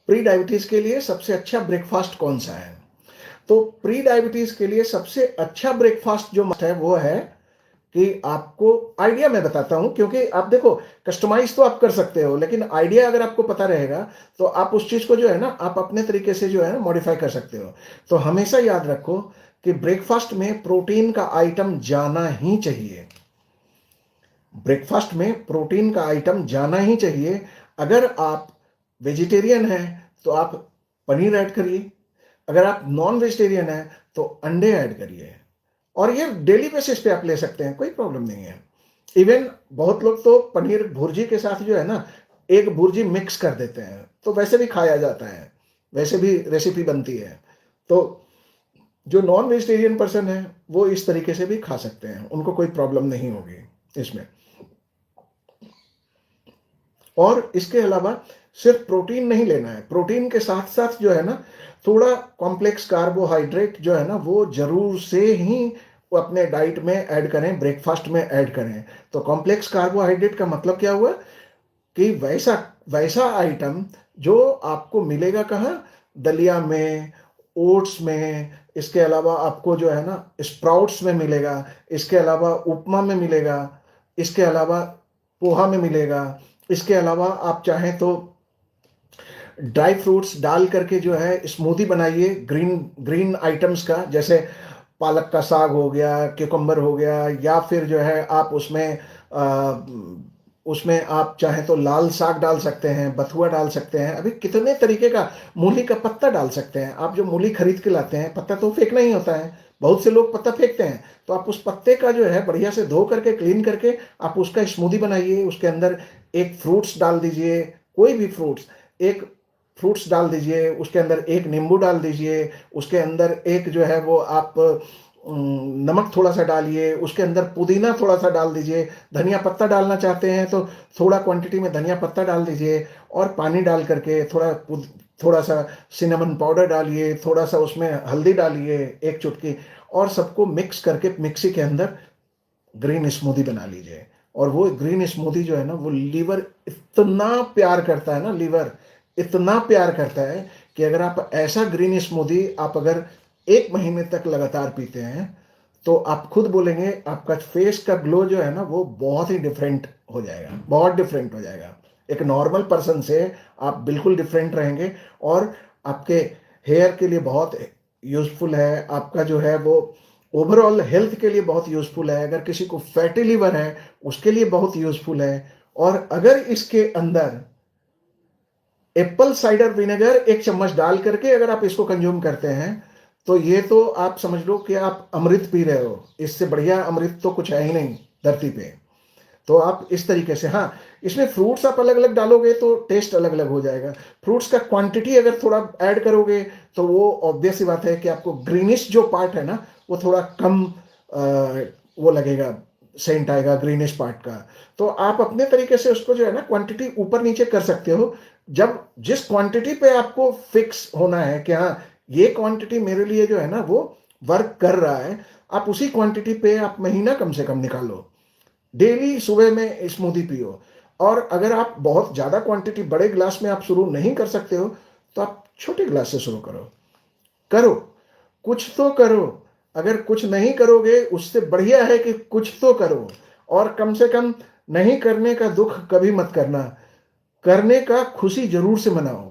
Pre diabetes के लिए सबसे अच्छा ब्रेकफ़ास्ट कौन-सा है? तो प्री डायबिटीज़ के लिए सबसे अच्छा ब्रेकफ़ास्ट जो मस्ट है वो है कि आपको आइडिया मैं बताता हूँ, क्योंकि आप देखो कस्टमाइज़ तो आप कर सकते हो, लेकिन आइडिया अगर आपको पता रहेगा, तो आप उस चीज़ को जो है ना आप अपने तरीके से जो है ना मॉडिफ़ाई कर सकते हो। तो हमेशा याद रखो कि ब्रेकफ़ास्ट में प्रोटीन का आइटम जाना ही चाहिए। ब्रेकफ़ास्ट में प्रोटीन का आइटम जाना ही चाहिए। अगर आप वेजिटेरियन हैं, तो आप पनीर ऐड करिए। अगर आप नॉन वेजिटेरियन हैं, तो अंडे ऐड करिए। और ये डेली बेसिस पे आप ले सकते हैं, कोई प्रॉब्लम नहीं है। इवन बहुत लोग तो पनीर भुर्जी के साथ जो है ना, एक भुर्जी मिक्स कर देते हैं, तो वैसे भी खाया जाता है, वैसे भी रेसिपी बनती है। तो जो नॉन वेजिटेरियन पर्सन है, वो इस तरीके से भी खा सकते हैं, उनको कोई प्रॉब्लम नहीं होगी इसमें। और इसके अलावा सिर्फ प्रोटीन नहीं लेना है, प्रोटीन के साथ-साथ जो है ना, थोड़ा कॉम्प्लेक्स कार्बोहाइड्रेट जो है ना, वो ज़रूर से ही वो अपने डाइट में ऐड करें, ब्रेकफ़ास्ट में ऐड करें। तो कॉम्प्लेक्स कार्बोहाइड्रेट का मतलब क्या हुआ कि वैसा वैसा आइटम जो आपको मिलेगा कहाँ? दलिया में, ओट्स में, इसके अलावा आपको जो है ना स्प्राउट्स में मिलेगा, इसके अलावा उपमा में मिलेगा, इसके अलावा पोहा में मिलेगा, इसके अलावा आप चाहें तो ड्राई फ्रूट्स डाल करके जो है स्मूदी बनाइए ग्रीन ग्रीन आइटम्स का, जैसे पालक का साग हो गया, क्यूकम्बर हो गया, या फिर जो है आप उसमें आप चाहें तो लाल साग डाल सकते हैं, बथुआ डाल सकते हैं। अभी कितने तरीके का, मूली का पत्ता डाल सकते हैं। आप जो मूली खरीद के लाते हैं, पत्ता तो फेंकना ही होता है, बहुत से लोग पत्ता फेंकते हैं, तो आप उस पत्ते का जो है बढ़िया से धो करके क्लीन करके आप उसका स्मूदी बनाइए। उसके अंदर एक फ्रूट्स डाल दीजिए, कोई भी फ्रूट्स, एक फ्रूट्स डाल दीजिए, उसके अंदर एक नींबू डाल दीजिए, उसके अंदर एक जो है वो आप नमक थोड़ा-सा डालिए, उसके अंदर पुदीना थोड़ा-सा डाल दीजिए, धनिया पत्ता डालना चाहते हैं तो थोड़ा क्वांटिटी में धनिया पत्ता डाल दीजिए, और पानी डाल करके थोड़ा-सा सिनेमन पाउडर डालिए, थोड़ा-सा उसमें हल्दी डालिए, 1 चुटकी, और सबको मिक्स करके मिक्सी के अंदर ग्रीन स्मूदी बना लीजिए। और वो ग्रीन स्मूदी जो है ना, वो लीवर इतना प्यार करता है ना, लीवर इतना प्यार करता है कि अगर आप ऐसा ग्रीन स्मूदी आप अगर 1 महीने तक लगातार पीते हैं, तो आप खुद बोलेंगे आपका फेस का ग्लो जो है ना, वो बहुत ही डिफरेंट हो जाएगा, बहुत डिफरेंट हो जाएगा। एक नॉर्मल पर्सन से आप बिल्कुल डिफरेंट रहेंगे, और आपके हेयर के लिए बहुत यूज़फुल है, आपका जो है वो ओवरऑल हेल्थ के लिए बहुत यूज़फुल है। अगर किसी को फैटी लिवर है, उसके लिए बहुत यूज़फुल है। और अगर इसके अंदर एप्पल साइडर विनेगर 1 चम्मच डाल करके अगर आप इसको कंज्यूम करते हैं, तो ये तो आप समझ लो कि आप अमृत पी रहे हो। इससे बढ़िया अमृत तो कुछ है ही नहीं धरती पे। तो आप इस तरीके से, हाँ, इसमें फ्रूट्स आप अलग-अलग डालोगे तो टेस्ट अलग-अलग हो जाएगा। फ्रूट्स का क्वांटिटी अगर थोड़ा ऐड करोगे, तो वो ऑब्वियस सी बात है कि आपको ग्रीनिश जो पार्ट है ना, वो थोड़ा कम वो लगेगा, सेंट आएगा ग्रीनिश पार्ट का। तो आप अपने तरीके से उसको जो है ना क्वांटिटी ऊपर-नीचे कर सकते हो। जब जिस क्वांटिटी पे आपको फिक्स होना है कि हाँ, ये क्वांटिटी मेरे लिए जो है ना वो वर्क कर रहा है, आप उसी क्वांटिटी पे आप महीना कम से कम निकालो। डेली सुबह में स्मूदी पियो। और अगर आप बहुत ज़्यादा क्वांटिटी बड़े ग्लास में आप शुरू नहीं कर सकते हो, तो आप छोटे ग्लास से शुरू करो। करो, कुछ तो करो। अगर कुछ नहीं करोगे, उससे बढ़िया है कि कुछ तो करो। और कम से कम नहीं करने का दुःख कभी मत करना, करने का खुशी ज़रूर से मनाओ।